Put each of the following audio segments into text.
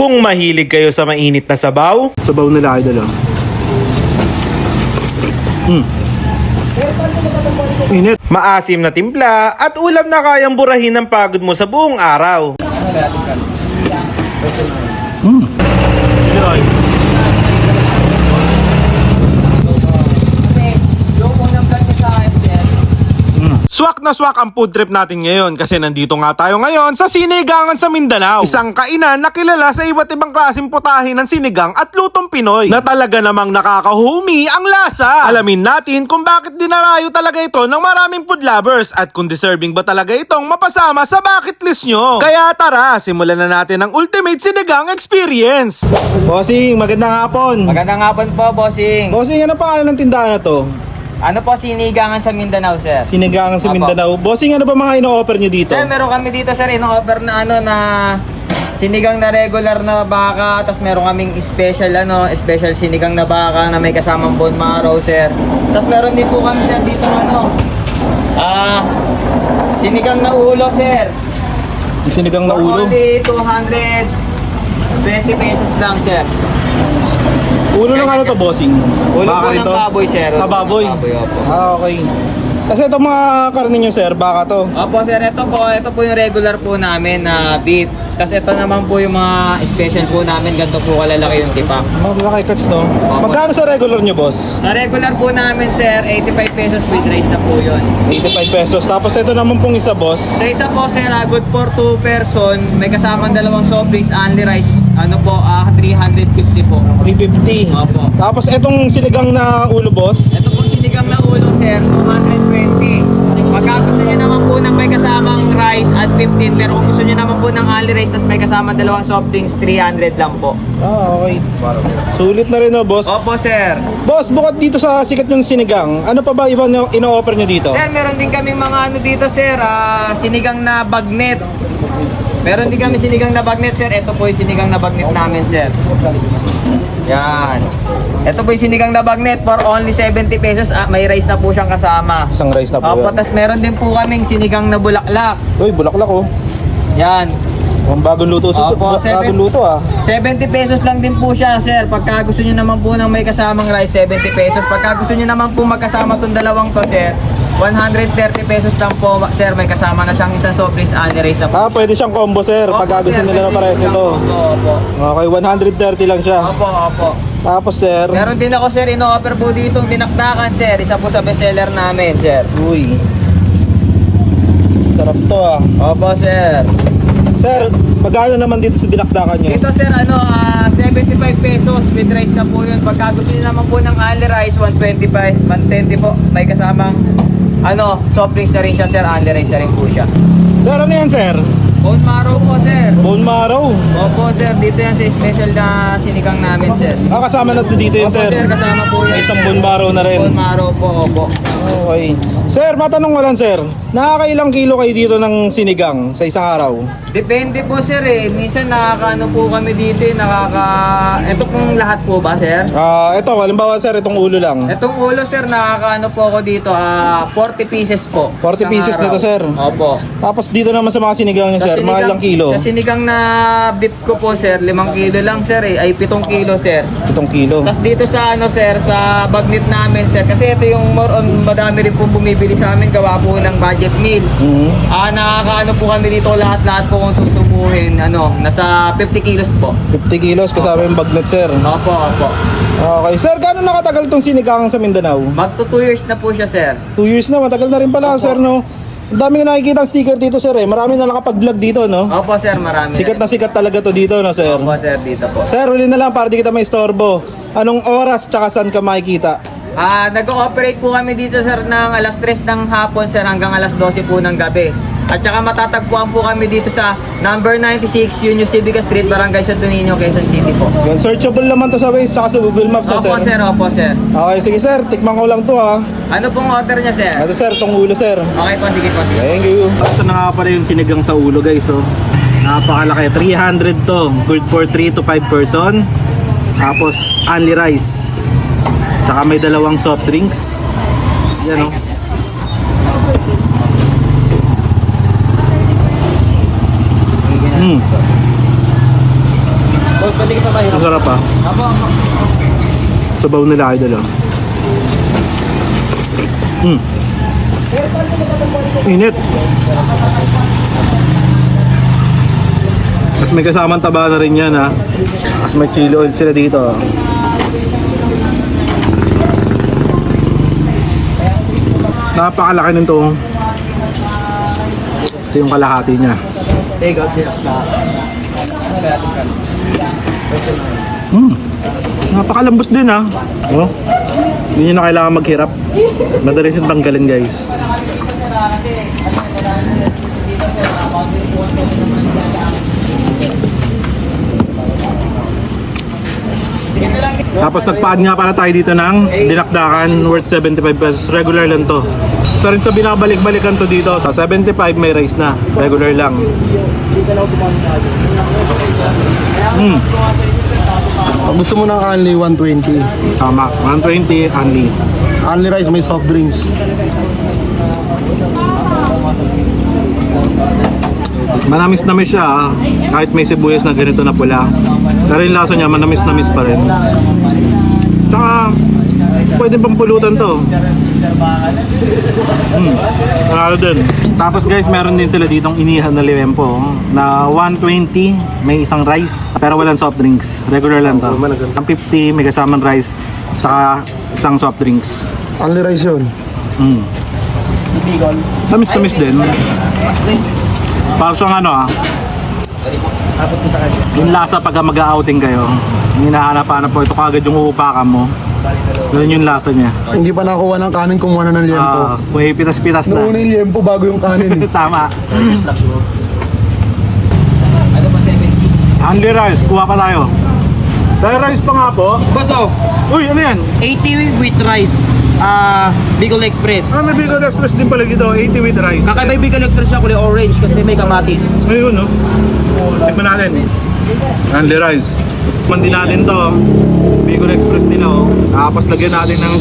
Kung mahilig kayo sa mainit na sabaw, Sabaw nila idol, oh. Init. maasim na timpla at ulam na kayang burahin ang pagod mo sa buong araw. Swak na swak ang food trip natin ngayon kasi nandito nga tayo ngayon sa Sinigangan sa Mindanao. Isang kainan na kilala sa iba't ibang klaseng putahe ng sinigang at lutong Pinoy na talaga namang nakakahumi ang lasa. Alamin natin kung bakit dinarayo talaga ito ng maraming food lovers at kung deserving ba talaga itong mapasama sa bucket list nyo. Kaya tara, simulan na natin ang ultimate sinigang experience. Bossing, magandang hapon. Magandang hapon po, bossing. Bossing, ano pangalan ng tindahan na to? Ano po, Sinigangan sa Mindanao, sir? Sinigangan sa Apo. Mindanao. Bossing, ano ba mga ino-offer nyo dito? Sir, meron kami dito, sir, ino-offer na na sinigang na regular na baka, tapos meron kaming special special sinigang na baka na may kasamang bone marrow, sir. Tapos meron din po kami, sir, dito sinigang na ulo, sir. Yung sinigang na For ulo. only 220 pesos lang, sir. Ulo ng ano to, bossing? Ulo Baka po ng ito? baboy, sir. Ah, baboy? Baboy, opo. Ah, okay. Kasi itong mga karne nyo, sir, baka to. Opo, sir, ito po yung regular po namin na beef. Tapos ito naman po yung mga special po namin, ganito po kalalaki yung tipak. Malaki cuts to. Magkano sa regular nyo, boss? Sa regular po namin, sir, 85 pesos with rice na po yun. 85 pesos. Tapos ito naman pong isa, boss. Sa isa po, sir, good for 2 person, may kasamang dalawang soft drinks, only rice, 350 po. 350. Opo. Tapos itong sinigang na ulo, boss. Ito po sinigang na ulo, sir, 220. Pagka gusto nyo naman po ng may kasamang rice at 15, pero kung gusto nyo naman po ng only rice tapos may kasamang dalawang soft drinks, 300 lang po. Ah, okay. Sulit na rin, oh, boss. Opo, sir. Boss, bukod dito sa sikat yung sinigang, ano pa ba ibang ino-offer nyo dito? Sir, meron din kaming mga dito, sir, sinigang na bagnet. Meron din kami sinigang na bagnet, sir. Ito po yung sinigang na bagnet namin, sir. Yan. Ito po yung sinigang na bagnet for only 70 pesos. May rice na po siyang kasama. Isang rice na po Opo, yan. tas meron din po kaming sinigang na bulaklak. Uy, bulaklak, oh. Yan. Ang bagong luto. Opo, Bagong luto, ah. 70 pesos lang din po siya, sir. Pagka gusto nyo naman po ng may kasamang rice, 70 pesos. Pagka gusto nyo naman po magkasama itong dalawang to, sir, 130 pesos lang po, sir. May kasama na siyang isang soft drinks, only rice na po. Ah, pwede siyang combo, sir. Opo, Pag gusto sir, nila na pwede parehas lang nito. po. Opo. Okay, 130 lang siya. Opo, opo. Tapos, sir. Meron din ako, sir, ino-offer po ditong dinakdakan, sir. Isa po sa bestseller namin, sir. Uy. Sarap to, ah. Opo, sir. Sir, magkano naman dito sa dinakdakan nyo? Dito, sir, 75 pesos with rice na po yun. Pagka gusto nyo naman po ng only rice, 125, 120 po. May kasamang, soft drinks na rin siya, sir. Only rice na rin po siya. Sir, ano yan, sir? Bone marrow po, sir. Bone marrow. Opo, sir. Dito yan sa special na sinigang namin, sir. Ah, kasama na dito yun, Opo, sir. sir. Kasama po yan, May isang sir. bone marrow na rin. Bone marrow po, opo. Okay. Sir, matanong ko lang, sir. Nakakailang kilo kayo dito ng sinigang sa isang araw? Depende po, sir, eh. Minsan nakakaano po kami dito, Ito pong lahat po ba, sir? Ito, halimbawa, sir, itong ulo lang. Itong ulo, sir, nakakaano po ako dito, 40 pieces po. 40 Isang pieces araw. nito, sir. Opo. Tapos dito naman sa mga sinigang niya, sir, mga ilang kilo? Sa sinigang na beef ko po, sir, 5 kilo lang, sir, eh. Ay, 7 kilo, sir. 7 kilo. Tapos dito sa sir, sa bagnet namin, sir, kasi ito yung more on, madami rin po bumibili sa amin, gawa po ng budget meal. Nakakaano po kami dito lahat-lahat po kung susubuhin, nasa 50 kilos po. 50 kilos kasama yung bagnet, sir. Opo, opo. Okay. Sir, gano'n nakatagal tong sinigang sa Mindanao? Magto 2 years na po siya, sir. 2 years na, matagal na rin pala, Opo. sir, no? Ang dami na nakikita ang sticker dito, sir, eh. Marami na nakapag-vlog dito, no? Opo, sir, marami. Sikat na sikat talaga to dito, no, sir? Opo, sir, dito po. Sir, huli na lang para di kita may istorbo. Anong oras tsaka saan ka makikita? Nag-ooperate po kami dito, sir, ng alas 3 ng hapon, sir, hanggang alas 12 po ng gabi. At saka matatagpuan po kami dito sa number 96 Union Civica Street, Barangay Santo Niño, Quezon City po. Yan, searchable naman to sa Waze tsaka sa Google Maps, Opo, sir. sir, opo, sir. Okay, sige, sir. Tikman ko lang to, ha. Ano pong order niya, sir? Ito, sir, tong ulo, sir. Okay po, sige po, sige. Thank you. Ito na nga pala yung sinigang sa ulo, guys, oh. Napakalaki. 300 to. Good for 3 to 5 person. Tapos, only rice. Tsaka may dalawang soft drinks. Yan, oh. hindi kita mahirap. Ang sarap ah. Apo. Sabaw nila idol ah. Init. Mas may kasamang taba na rin yan ha. Mas may chili oil sila dito. Napakalaki nito. Ito yung kalahati niya. Take out niya. Napakalambot din ha. Oh. Hindi nyo na kailangan maghirap. Madali siyang tanggalin guys. Tapos nagpa-add nga para tayo dito ng dinakdakan worth 75 pesos. Regular lang to. Isa rin sa binabalik-balikan to dito. Sa 75 may rice na. Regular lang. Pag gusto mo ng only 120, Tama. 120 only. only rice, may soft drinks. Manamis-namis siya ah. Kahit may sibuyas na ganito na pula. Pero yung lasa niya manamis-namis pa rin. Tsaka pwede pang pulutan to. Panalo din. Tapos guys, meron din sila ditong inihan na liwempo na 120, may isang rice pero walang soft drinks. Regular lang to. Ang 50 may kasamang rice tsaka isang soft drinks. Only rice yun. Tamis-tamis din. Parang siyang ano ah. Yung lasa pag mag-outing kayo, hinahanap-hanap po ito kagad yung uupakan mo. Ganun yung lasa niya. Hindi pa nakuha ng kanin, kumuha na ng liempo. May pitas-pitas na. Noong una yung liempo bago yung kanin. Tama. Only rice, kuha pa tayo. Dahil rice pa nga po. Baso, Uy, ano yan? 80 with rice. Bicol Express. May Bicol Express din pala dito, 80 with rice. Kakaiba yung Bicol Express niya kulay orange kasi may kamatis. Ayun no. Tikman natin. Only rice. Tikman din natin to. Bicol Express nila oh. Tapos lagyan natin ng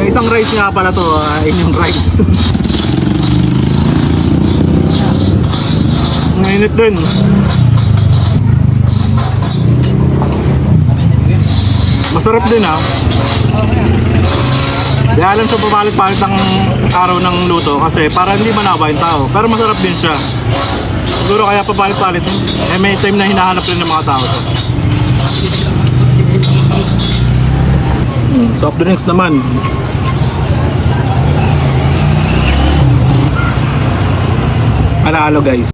isang rice nga pala to. Yung rice. Mainit din. Masarap din ah. Di alam sa pabalik-balik ng araw ng luto kasi para hindi manawa yung tao. Pero masarap din siya. Siguro kaya pabalik-balik. May time na hinahanap rin ng mga tao to. Soft drinks naman. Panalo guys.